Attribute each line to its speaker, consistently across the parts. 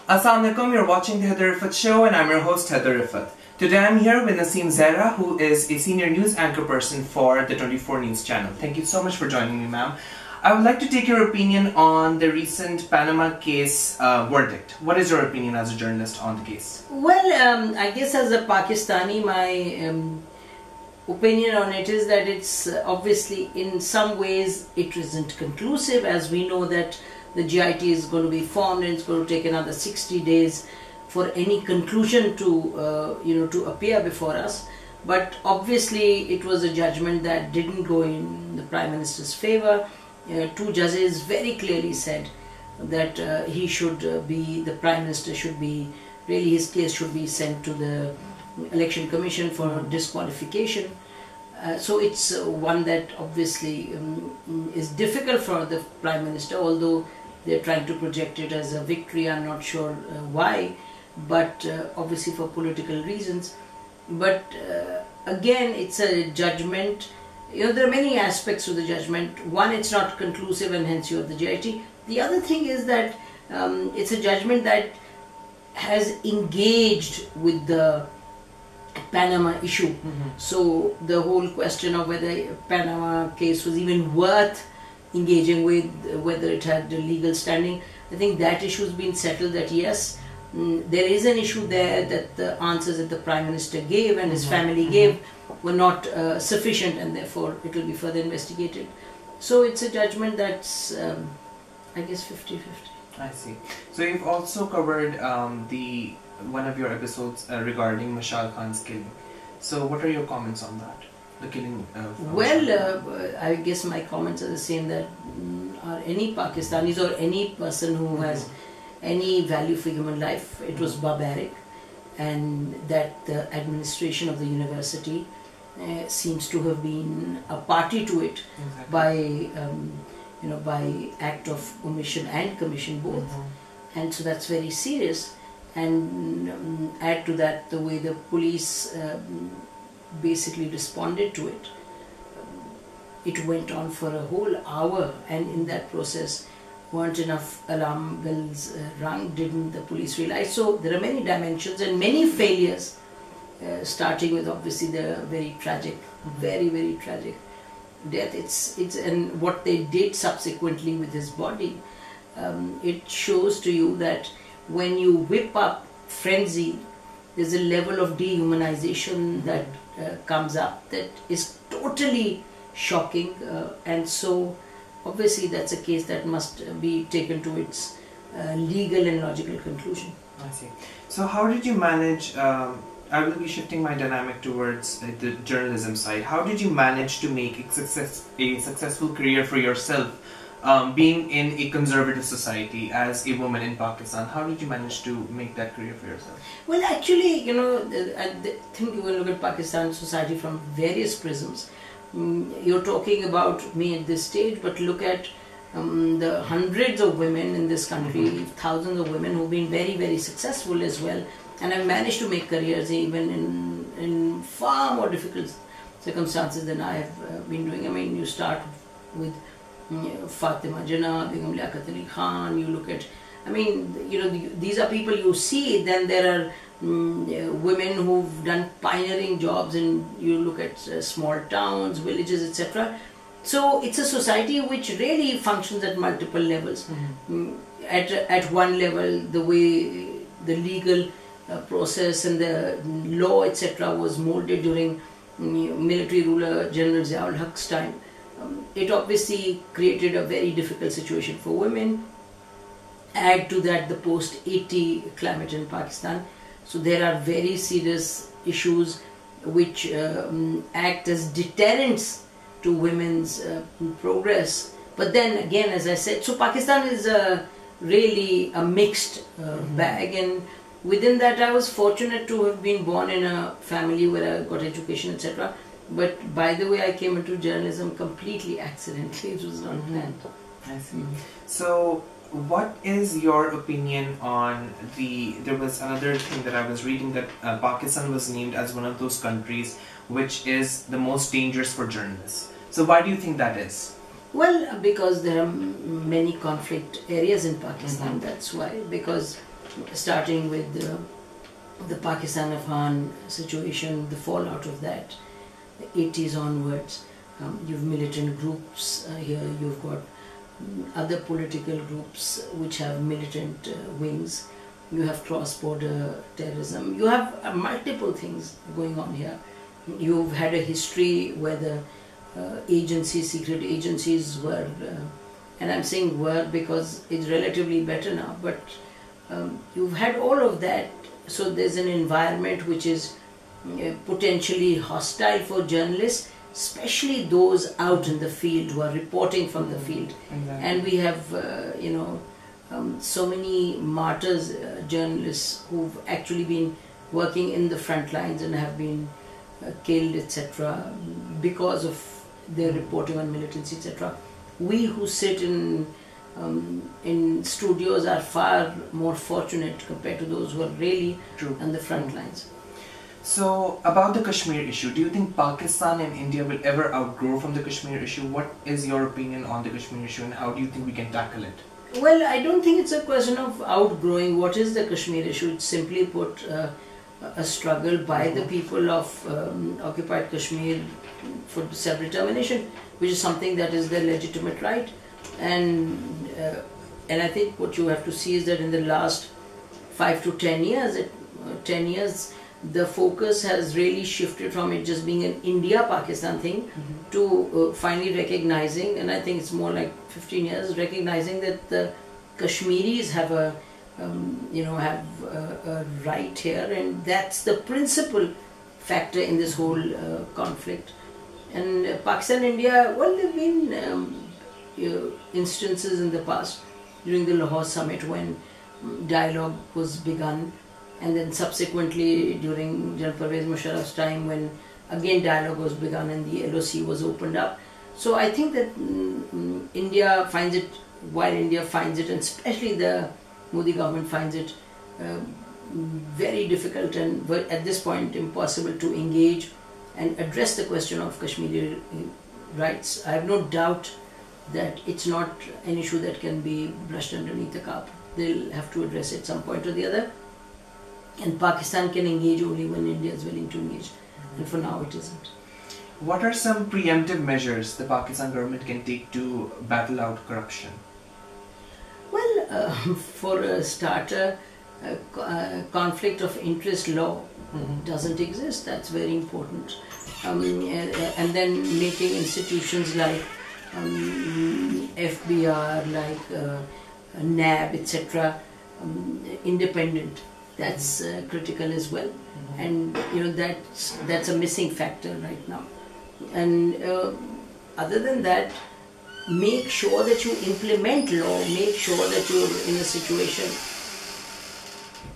Speaker 1: Assalamu alaikum, you're watching the Haider Rifaat Show and I'm your host Haider Rifaat. Today I'm here with Nasim Zehra, who is a senior news anchor person for the 24 News channel. Thank you so much for joining me, ma'am. I would like to take your opinion on the recent Panama case verdict. What is your opinion as a journalist on the case?
Speaker 2: Well, I guess as a Pakistani, my opinion on it is that it's obviously in some ways it isn't conclusive, as we know that the GIT is going to be formed and it's going to take another 60 days for any conclusion to to appear before us. But obviously it was a judgment that didn't go in the Prime Minister's favor. Two judges very clearly said that the Prime Minister should be, really his case should be sent to the Election Commission for disqualification. So it's one that obviously is difficult for the Prime Minister, although they're trying to project it as a victory. I'm not sure why, but obviously for political reasons. But again, it's a judgment. There are many aspects to the judgment. One, it's not conclusive and hence you have the GIT. The other thing is that it's a judgment that has engaged with the Panama issue. So the whole question of whether Panama case was even worth engaging with, whether it had the legal standing, I think that issue has been settled, that yes, there is an issue there, that the answers that the Prime Minister gave and his family gave were not sufficient, and therefore it will be further investigated. So it's a judgment that's I guess 50-50.
Speaker 1: I see. So you've also covered one of your episodes regarding Mashal Khan's killing. So what are your comments on that? The killing of
Speaker 2: I guess my comments are the same, that any Pakistanis or any person who has any value for human life, it was barbaric, and that the administration of the university seems to have been a party to it by by act of omission and commission both, and so that's very serious. And add to that the way the police basically responded to it. It went on for a whole hour, and in that process weren't enough alarm bells rung, didn't the police realize? So there are many dimensions and many failures, starting with obviously the very tragic, very, very tragic death. And what they did subsequently with his body, it shows to you that when you whip up frenzy, there's a level of dehumanization that comes up that is totally shocking, and so obviously that's a case that must be taken to its legal and logical conclusion.
Speaker 1: I see. So how did you manage, I will be shifting my dynamic towards the journalism side. How did you manage to make a successful career for yourself, being in a conservative society as a woman in Pakistan? How did you manage to make that career for yourself?
Speaker 2: Well, actually, I think you will look at Pakistan society from various prisms. You're talking about me at this stage, but look at the hundreds of women in this country, thousands of women who've been very, very successful as well, and have managed to make careers even in far more difficult circumstances than I have been doing. I mean, you start with Fatima Jinnah, Begum Liaquat Ali Khan, you look at, I mean, these are people you see. Then there are women who've done pioneering jobs, and you look at small towns, villages, etc. So it's a society which really functions at multiple levels. At one level, the way the legal process and the law, etc., was molded during military ruler General Ziaul Haq's time. It obviously created a very difficult situation for women. Add to that the post-80 climate in Pakistan. So there are very serious issues which act as deterrents to women's progress. But then again, as I said, so Pakistan is really a mixed bag, and within that I was fortunate to have been born in a family where I got education, etc. But by the way, I came into journalism completely accidentally. It was not planned.
Speaker 1: I see. So what is your opinion on there was another thing that I was reading, that Pakistan was named as one of those countries which is the most dangerous for journalists. So why do you think that is?
Speaker 2: Well, because there are many conflict areas in Pakistan, that's why. Because starting with the Pakistan-Afghan situation, the fallout of that, the 80s onwards. You've militant groups here, you've got other political groups which have militant wings, you have cross-border terrorism, you have multiple things going on here. You've had a history where the secret agencies were, and I'm saying were because it's relatively better now, but you've had all of that. So there's an environment which is potentially hostile for journalists, especially those out in the field who are reporting from the field.
Speaker 1: Exactly.
Speaker 2: And we have, so many martyrs, journalists who've actually been working in the front lines and have been killed, etc., because of their reporting on militancy, etc. We who sit in studios are far more fortunate compared to those who are really on the front lines.
Speaker 1: So, about the Kashmir issue, do you think Pakistan and India will ever outgrow from the Kashmir issue? What is your opinion on the Kashmir issue and how do you think we can tackle it?
Speaker 2: Well, I don't think it's a question of outgrowing. What is the Kashmir issue? It's simply put a struggle by the people of occupied Kashmir for self-determination, which is something that is their legitimate right. And I think what you have to see is that in the last 5 to 10 years, the focus has really shifted from it just being an India-Pakistan thing to finally recognizing, and I think it's more like 15 years, recognizing that the Kashmiris have a right here, and that's the principal factor in this whole conflict. And Pakistan and India, well, there have been instances in the past during the Lahore summit when dialogue was begun, and then subsequently during General Pervez Musharraf's time when again dialogue was begun and the LOC was opened up. So I think that India finds it, while India finds it, and especially the Modi government finds it very difficult and at this point impossible to engage and address the question of Kashmiri rights. I have no doubt that it's not an issue that can be brushed underneath the carpet. They'll have to address it at some point or the other. And Pakistan can engage only when India is willing to engage. And for now it isn't.
Speaker 1: What are some preemptive measures the Pakistan government can take to battle out corruption?
Speaker 2: Well, for a starter, conflict of interest law doesn't exist. That's very important. And then making institutions like FBR, like NAB, etc., independent. That's critical as well. And that's a missing factor right now. And other than that, make sure that you implement law, make sure that you're in a situation,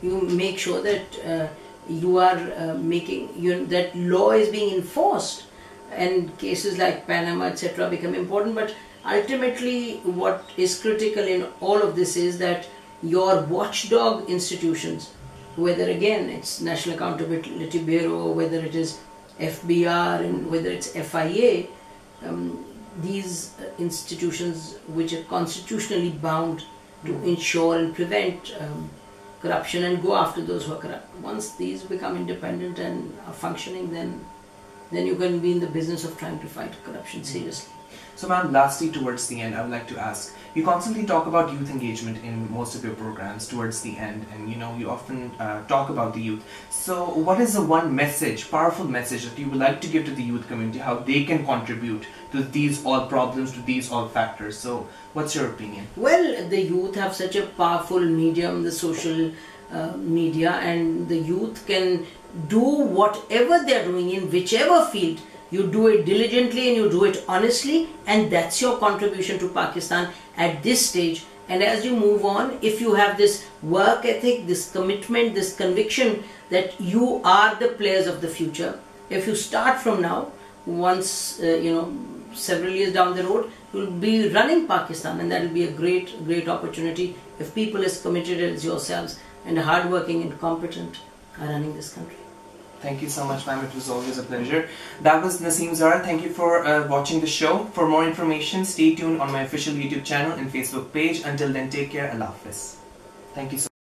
Speaker 2: you make sure that you are making, that law is being enforced, and cases like Panama, etc. become important. But ultimately what is critical in all of this is that your watchdog institutions, whether again it's National Accountability Bureau, whether it is FBR, and whether it's FIA, these institutions which are constitutionally bound to ensure and prevent corruption and go after those who are corrupt. Once these become independent and are functioning, then you can be in the business of trying to fight corruption seriously.
Speaker 1: So ma'am, lastly towards the end, I would like to ask, you constantly talk about youth engagement in most of your programs towards the end, and you often talk about the youth. So what is the one message, powerful message that you would like to give to the youth community, how they can contribute to these all problems, to these all factors? So what's your opinion?
Speaker 2: Well, the youth have such a powerful medium, the social media, and the youth can do whatever they're doing in whichever field. You do it diligently and you do it honestly, and that's your contribution to Pakistan at this stage. And as you move on, if you have this work ethic, this commitment, this conviction that you are the players of the future, if you start from now, once several years down the road, you'll be running Pakistan, and that will be a great opportunity if people as committed as yourselves and hardworking and competent are running this country.
Speaker 1: Thank you so much, ma'am. It was always a pleasure. That was Nasim Zehra. Thank you for watching the show. For more information, stay tuned on my official YouTube channel and Facebook page. Until then, take care. Allah Hafiz. Thank you so much.